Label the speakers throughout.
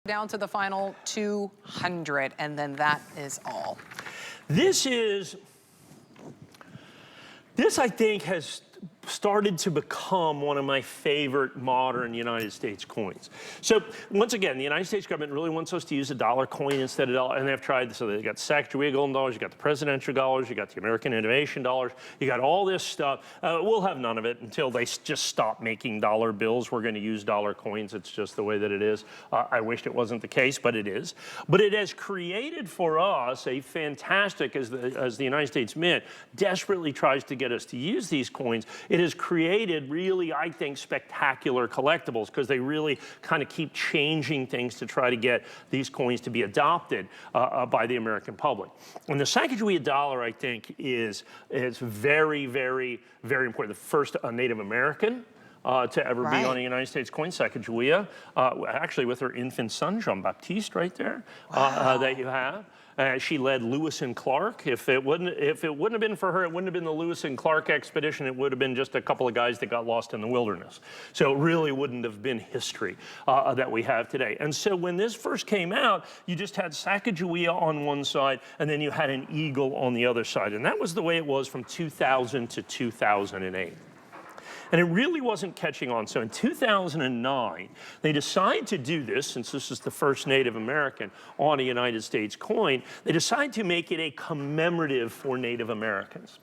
Speaker 1: Down to the final 200, and then that is all.
Speaker 2: This, I think, has started to become one of my favorite modern United States coins. So once again, the United States government really wants us to use a dollar coin instead of dollar, and they've tried. So they got Sacagawea golden dollars, you got the presidential dollars, you got the American innovation dollars, you got all this stuff. We'll have none of it until they just stop making dollar bills. We're going to use dollar coins. It's just the way that it is. I wished it wasn't the case, but it is. But it has created for us a fantastic, as the United States Mint desperately tries to get us to use these coins, it has created really, I think, spectacular collectibles because they really kind of keep changing things to try to get these coins to be adopted by the American public. And the Sacagawea dollar, I think, is very, very, very important. The first Native American to ever be on a United States coin, Sacagawea, actually with her infant son, Jean-Baptiste, right there, that you have. She led Lewis and Clark. If it wouldn't have been for her, it wouldn't have been the Lewis and Clark expedition. It would have been just a couple of guys that got lost in the wilderness. So it really wouldn't have been history that we have today. And so when this first came out, you just had Sacagawea on one side, and then you had an eagle on the other side. And that was the way it was from 2000 to 2008. And it really wasn't catching on. So in 2009, they decided to do this, since this is the first Native American on a United States coin, they decided to make it a commemorative for Native Americans.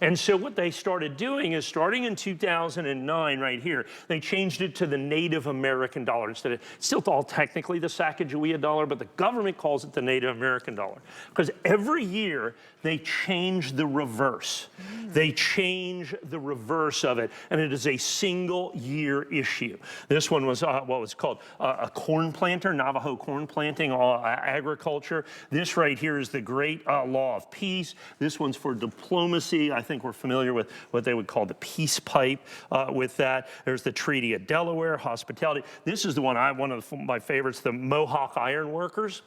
Speaker 2: And so what they started doing is, starting in 2009 right here, they changed it to the Native American dollar instead of, it's still all technically the Sacagawea dollar, but the government calls it the Native American dollar. Because every year they change the reverse. They change the reverse of it, and it is a single year issue. This one was what was called a corn planter, Navajo corn planting, agriculture. This right here is the great law of peace. This one's for diplomacy. I think we're familiar with what they would call the peace pipe with that. There's the Treaty of Delaware, hospitality. This is the one, one of my favorites, the Mohawk iron workers.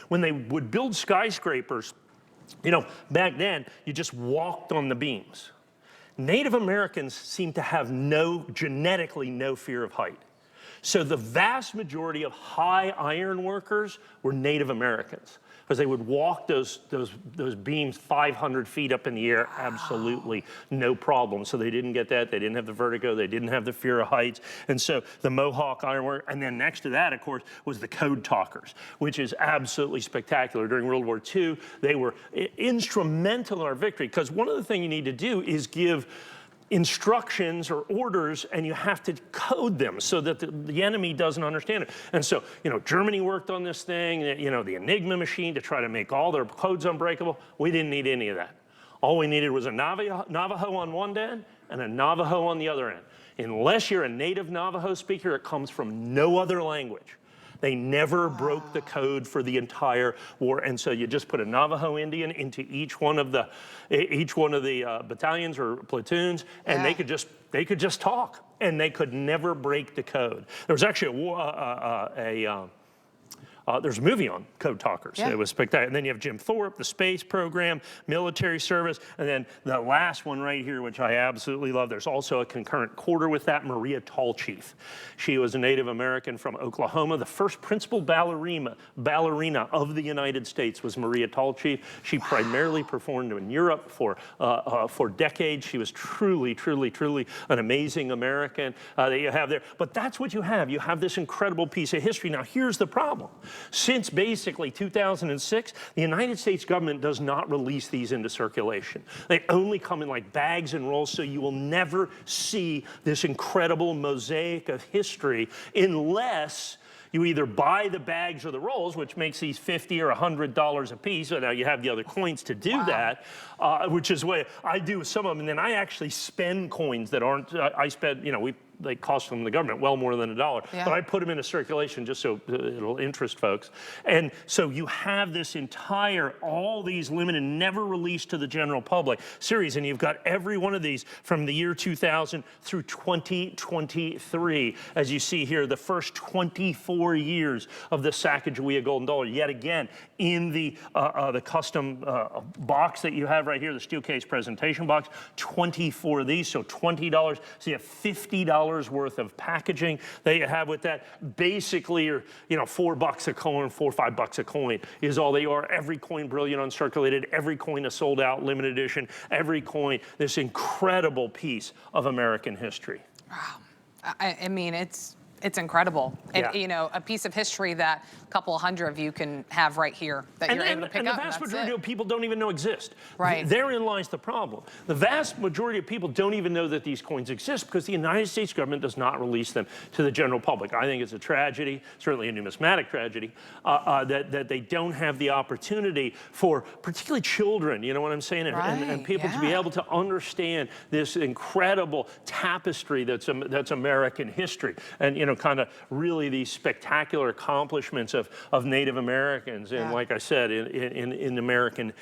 Speaker 2: When they would build skyscrapers, you know, back then, you just walked on the beams. Native Americans seem to have genetically no fear of height. So the vast majority of high iron workers were Native Americans, because they would walk those beams 500 feet up in the air, absolutely no problem. So they didn't get that. They didn't have the vertigo. They didn't have the fear of heights. And so the Mohawk ironwork, and then next to that, of course, was the code talkers, which is absolutely spectacular. During World War II, they were instrumental in our victory, because one of the things you need to do is give instructions or orders, and you have to code them so that the enemy doesn't understand it. And so, you know, Germany worked on this thing, you know, the Enigma machine, to try to make all their codes unbreakable. We didn't need any of that. All we needed was a Navajo on one end and a Navajo on the other end. Unless you're a native Navajo speaker, it comes from no other language. They never broke the code for the entire war, and so you just put a Navajo Indian into each one of the battalions or platoons, and they could just talk, and they could never break the code. There was actually there's a movie on code talkers. It was spectacular. And then you have Jim Thorpe, the space program, military service, and then the last one right here, which I absolutely love. There's also a concurrent quarter with that, Maria Tallchief. She was a Native American from Oklahoma. The first principal ballerina of the United States was Maria Tallchief. She primarily performed in Europe for decades. She was truly, truly, truly an amazing American that you have there. But that's what you have. You have this incredible piece of history. Now, here's the problem. Since basically 2006, the United States government does not release these into circulation. They only come in like bags and rolls, so you will never see this incredible mosaic of history unless you either buy the bags or the rolls, which makes these $50 or $100 a piece. So now you have the other coins to do that, which is what I do with some of them. And then I actually spend coins that aren't, I spend, you know, they cost from the government well more than $1. But I put them into circulation just so it'll interest folks. And so you have this entire, all these limited, never released to the general public series. And you've got every one of these from the year 2000 through 2023. As you see here, the first 24 years of the Sacagawea golden dollar. Yet again, in the custom box that you have right here, the steel case presentation box, 24 of these, so $20. So you have $50 $2 worth of packaging that you have with that. Basically, you're, $4 a coin, $4 or $5 a coin is all they are. Every coin brilliant uncirculated, every coin a sold out limited edition, every coin, this incredible piece of American history.
Speaker 1: Wow. I mean, it's incredible.
Speaker 2: Yeah.
Speaker 1: And, a piece of history that a couple hundred of you can have right here that you're able to pick
Speaker 2: and
Speaker 1: up.
Speaker 2: the vast majority of people don't even know exist.
Speaker 1: Right.
Speaker 2: Therein lies the problem. The vast majority of people don't even know that these coins exist because the United States government does not release them to the general public. I think it's a tragedy, certainly a numismatic tragedy, that they don't have the opportunity for particularly children, you know what I'm saying, and people to be able to understand this incredible tapestry that's American history, and kind of really these spectacular accomplishments of Native Americans, and like I said, in American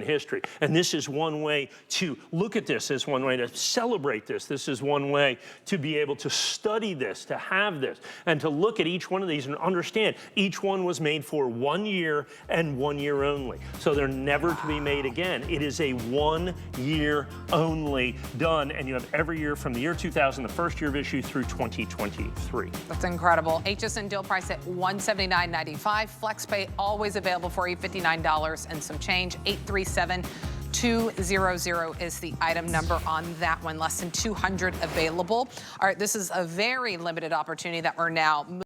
Speaker 2: history. And this is one way to look at this, as one way to celebrate this. This is one way to be able to study this, to have this, and to look at each one of these and understand each one was made for 1 year and 1 year only. So they're never to be made again. It is a 1 year only done, and you have every year from the year 2000, the first year of issue, through 2023.
Speaker 1: That's incredible. HSN deal price at $179.95. FlexPay always available for you, $59 and some change. 837-200 is the item number on that one. Less than 200 available. All right, this is a very limited opportunity that we're now